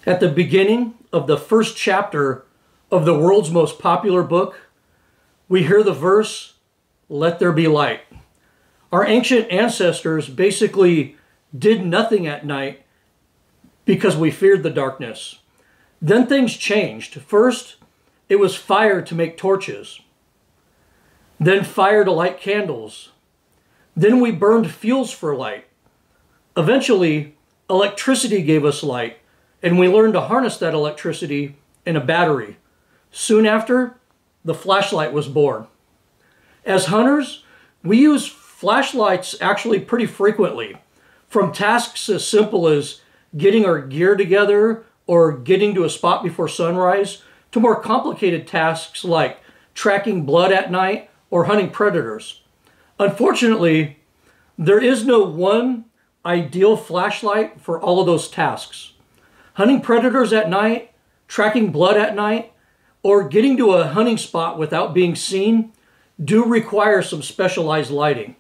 At the beginning of the first chapter of the world's most popular book, we hear the verse, "Let there be light." Our ancient ancestors basically did nothing at night because we feared the darkness. Then things changed. First, it was fire to make torches. Then fire to light candles. Then we burned fuels for light. Eventually, electricity gave us light, and we learned to harness that electricity in a battery. Soon after, the flashlight was born. As hunters, we use flashlights actually pretty frequently, from tasks as simple as getting our gear together or getting to a spot before sunrise, to more complicated tasks like tracking blood at night or hunting predators. Unfortunately, there is no one ideal flashlight for all of those tasks. Hunting predators at night, tracking blood at night, or getting to a hunting spot without being seen do require some specialized lighting.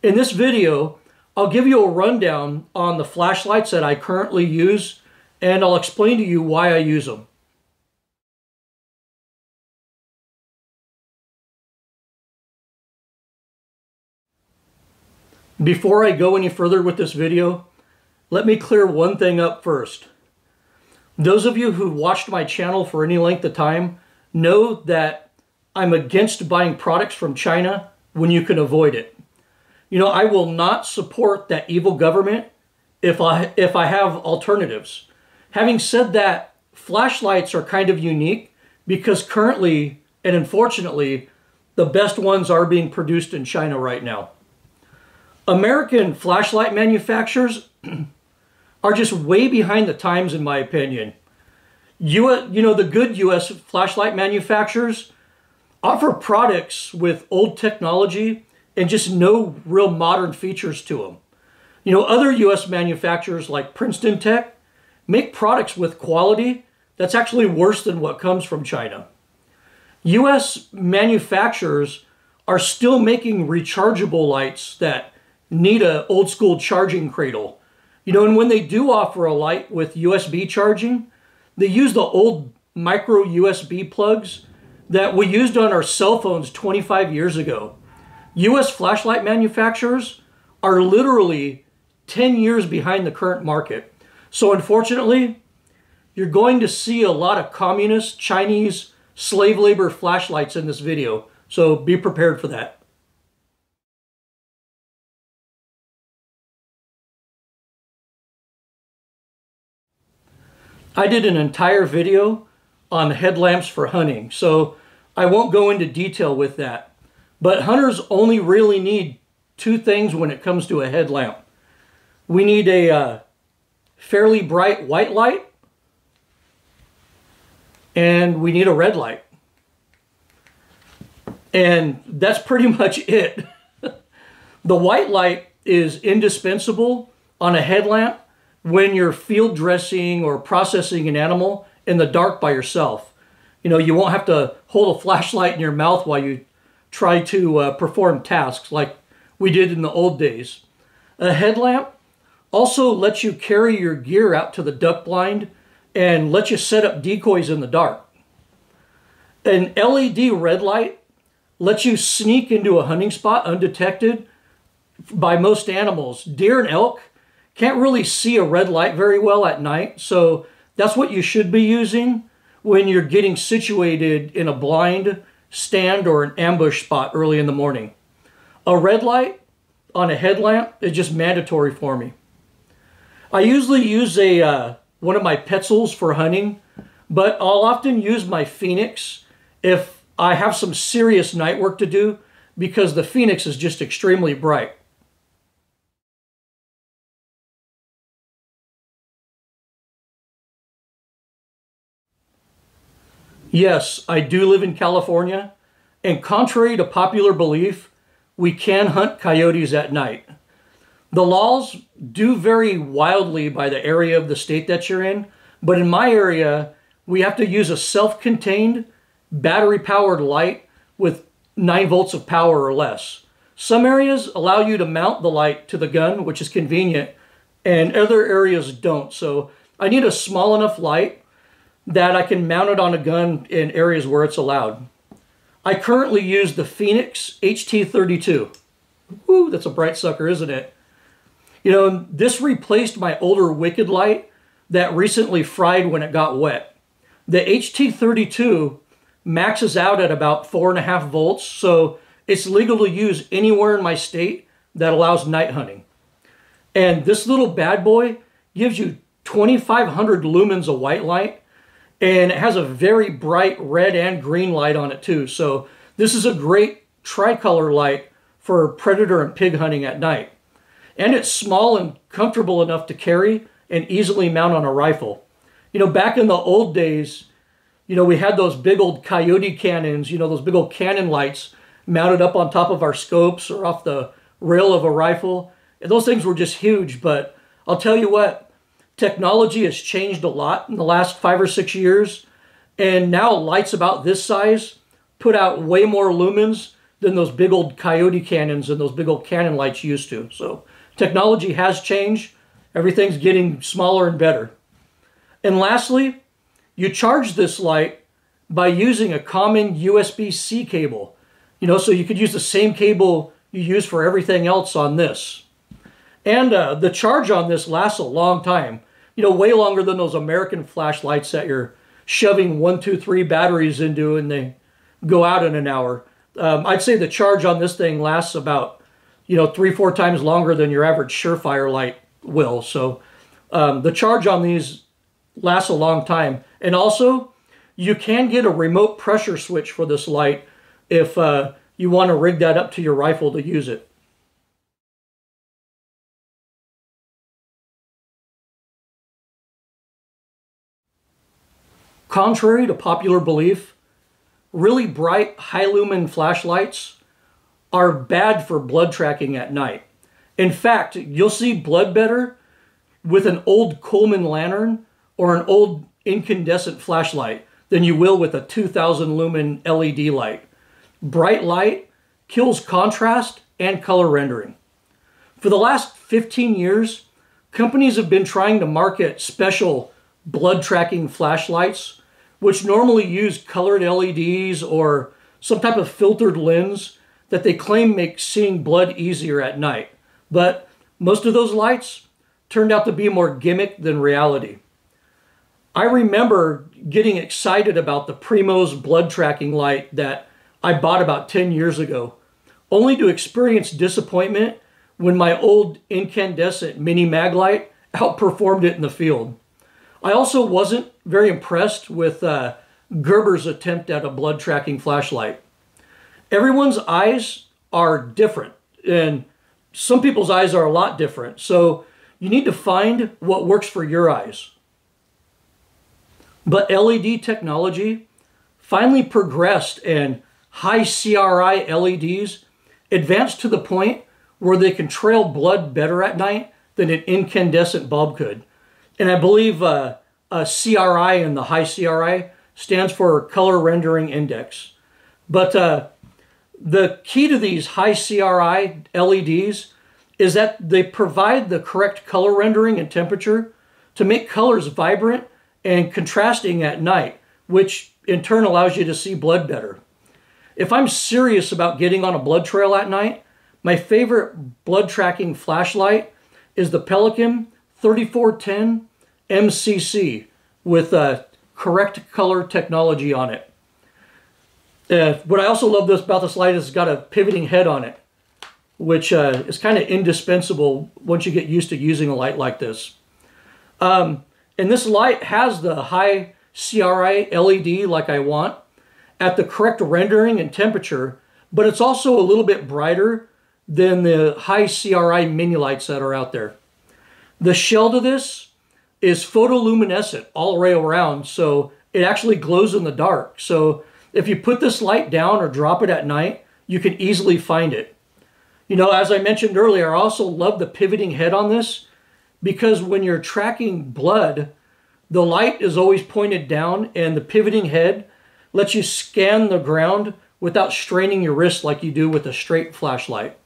In this video, I'll give you a rundown on the flashlights that I currently use, and I'll explain to you why I use them. Before I go any further with this video, let me clear one thing up first. Those of you who watched my channel for any length of time know that I'm against buying products from China when you can avoid it. You know, I will not support that evil government if I have alternatives. Having said that, flashlights are kind of unique because currently, and unfortunately, the best ones are being produced in China right now. American flashlight manufacturers are just way behind the times, in my opinion. The good U.S. flashlight manufacturers offer products with old technology and just no real modern features to them. You know, other U.S. manufacturers like Princeton Tech make products with quality that's actually worse than what comes from China. U.S. manufacturers are still making rechargeable lights that need an old school charging cradle. You know, and when they do offer a light with USB charging, they use the old micro USB plugs that we used on our cell phones 25 years ago. US flashlight manufacturers are literally 10 years behind the current market. So unfortunately, you're going to see a lot of communist, Chinese, slave labor flashlights in this video. So be prepared for that. I did an entire video on headlamps for hunting, so I won't go into detail with that. But hunters only really need two things when it comes to a headlamp. We need a fairly bright white light, and we need a red light. And that's pretty much it. The white light is indispensable on a headlamp when you're field dressing or processing an animal in the dark by yourself. You know, you won't have to hold a flashlight in your mouth while you try to perform tasks like we did in the old days. A headlamp also lets you carry your gear out to the duck blind and lets you set up decoys in the dark. An LED red light lets you sneak into a hunting spot undetected by most animals. Deer and elk can't really see a red light very well at night, so that's what you should be using when you're getting situated in a blind, stand, or an ambush spot early in the morning. A red light on a headlamp is just mandatory for me. I usually use one of my Petzls for hunting, but I'll often use my Phoenix if I have some serious night work to do because the Phoenix is just extremely bright. Yes, I do live in California, and contrary to popular belief, we can hunt coyotes at night. The laws do vary wildly by the area of the state that you're in, but in my area, we have to use a self-contained, battery-powered light with 9 volts of power or less. Some areas allow you to mount the light to the gun, which is convenient, and other areas don't. So I need a small enough light that I can mount it on a gun in areas where it's allowed. I currently use the Phoenix HT32. Woo, that's a bright sucker, isn't it? You know, this replaced my older Wicked light that recently fried when it got wet. The HT32 maxes out at about 4.5 volts, so it's legal to use anywhere in my state that allows night hunting. And this little bad boy gives you 2,500 lumens of white light, and it has a very bright red and green light on it too. So this is a great tricolor light for predator and pig hunting at night. And it's small and comfortable enough to carry and easily mount on a rifle. You know, back in the old days, you know, we had those big old coyote cannons, you know, those big old cannon lights mounted up on top of our scopes or off the rail of a rifle. And those things were just huge, but I'll tell you what, technology has changed a lot in the last 5 or 6 years, and now lights about this size put out way more lumens than those big old coyote cannons and those big old cannon lights used to. So technology has changed. Everything's getting smaller and better. And lastly, you charge this light by using a common USB-C cable. You know, so you could use the same cable you use for everything else on this. And the charge on this lasts a long time. You know, way longer than those American flashlights that you're shoving 1, 2, 3 batteries into and they go out in an hour. I'd say the charge on this thing lasts about, you know, 3, 4 times longer than your average Surefire light will. So the charge on these lasts a long time. And also, you can get a remote pressure switch for this light if you want to rig that up to your rifle to use it. Contrary to popular belief, really bright, high-lumen flashlights are bad for blood tracking at night. In fact, you'll see blood better with an old Coleman lantern or an old incandescent flashlight than you will with a 2,000 lumen LED light. Bright light kills contrast and color rendering. For the last 15 years, companies have been trying to market special blood tracking flashlights, which normally use colored LEDs or some type of filtered lens that they claim make seeing blood easier at night. But most of those lights turned out to be more gimmick than reality. I remember getting excited about the Primos blood tracking light that I bought about 10 years ago, only to experience disappointment when my old incandescent mini mag light outperformed it in the field. I also wasn't very impressed with Gerber's attempt at a blood tracking flashlight. Everyone's eyes are different, and some people's eyes are a lot different, so you need to find what works for your eyes. But LED technology finally progressed, and high CRI LEDs advanced to the point where they can trail blood better at night than an incandescent bulb could. And I believe a CRI in the high CRI stands for color rendering index. But the key to these high CRI LEDs is that they provide the correct color rendering and temperature to make colors vibrant and contrasting at night, which in turn allows you to see blood better. If I'm serious about getting on a blood trail at night, my favorite blood tracking flashlight is the Pelican 3410 MCC with correct color technology on it. What I also love about this light is it's got a pivoting head on it, which is kind of indispensable once you get used to using a light like this. And this light has the high CRI LED like I want at the correct rendering and temperature, but it's also a little bit brighter than the high CRI mini lights that are out there. The shell to this is photoluminescent all the way around, so it actually glows in the dark. So if you put this light down or drop it at night, you can easily find it. You know, as I mentioned earlier, I also love the pivoting head on this because when you're tracking blood, the light is always pointed down and the pivoting head lets you scan the ground without straining your wrist like you do with a straight flashlight.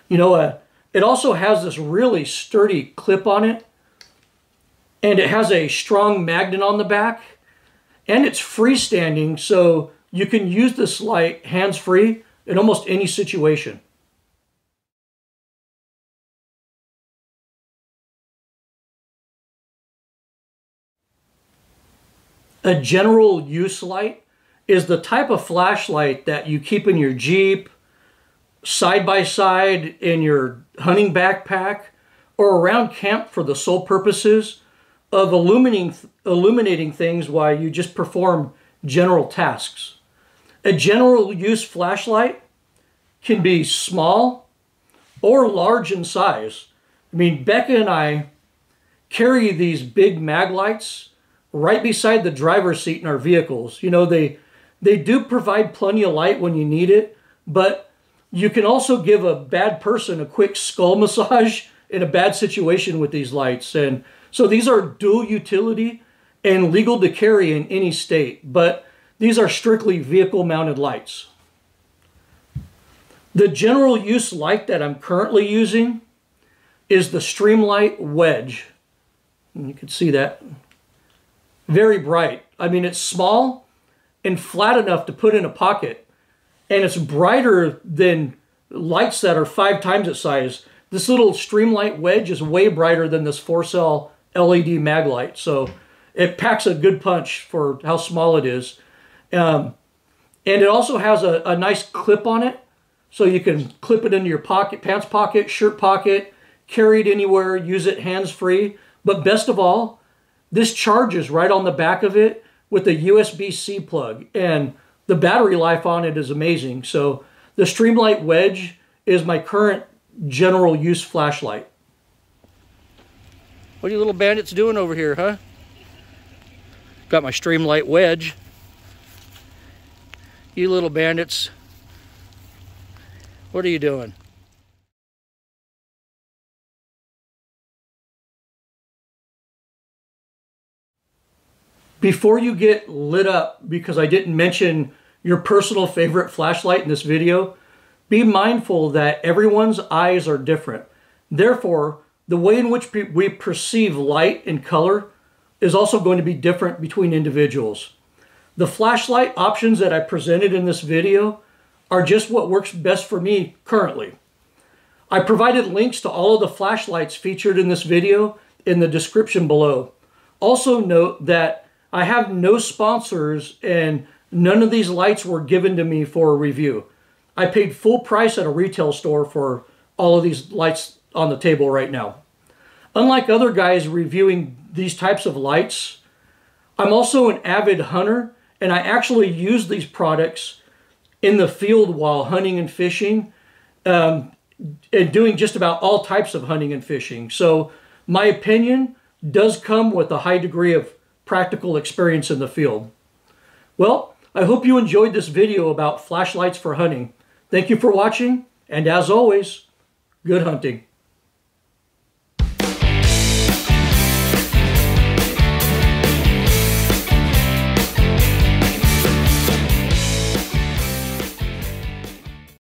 You know, it also has this really sturdy clip on it and it has a strong magnet on the back, and it's freestanding, so you can use this light hands-free in almost any situation. A general use light is the type of flashlight that you keep in your Jeep, side by side in your hunting backpack, or around camp for the sole purposes of illuminating things while you just perform general tasks. A general use flashlight can be small or large in size. I mean, Becca and I carry these big mag lights right beside the driver's seat in our vehicles. You know, they do provide plenty of light when you need it, but you can also give a bad person a quick skull massage in a bad situation with these lights. And so these are dual utility and legal to carry in any state, but these are strictly vehicle mounted lights. The general use light that I'm currently using is the Streamlight Wedge. And you can see that. Very bright. I mean, it's small and flat enough to put in a pocket, and it's brighter than lights that are 5 times its size. This little Streamlight Wedge is way brighter than this 4-cell LED mag light, so it packs a good punch for how small it is. And it also has a nice clip on it, so you can clip it into your pocket, pants pocket, shirt pocket, carry it anywhere, use it hands-free. But best of all, this charges right on the back of it with a USB-C plug, and the battery life on it is amazing. So the Streamlight Wedge is my current general use flashlight. What are you little bandits doing over here, huh? Got my Streamlight Wedge. You little bandits, what are you doing? Before you get lit up because I didn't mention your personal favorite flashlight in this video, be mindful that everyone's eyes are different. Therefore, the way in which we perceive light and color is also going to be different between individuals. The flashlight options that I presented in this video are just what works best for me currently. I provided links to all of the flashlights featured in this video in the description below. Also note that I have no sponsors and none of these lights were given to me for a review. I paid full price at a retail store for all of these lights on the table right now. Unlike other guys reviewing these types of lights, I'm also an avid hunter, and I actually use these products in the field while hunting and fishing, and doing just about all types of hunting and fishing. So my opinion does come with a high degree of practical experience in the field. Well, I hope you enjoyed this video about flashlights for hunting. Thank you for watching, and as always, good hunting.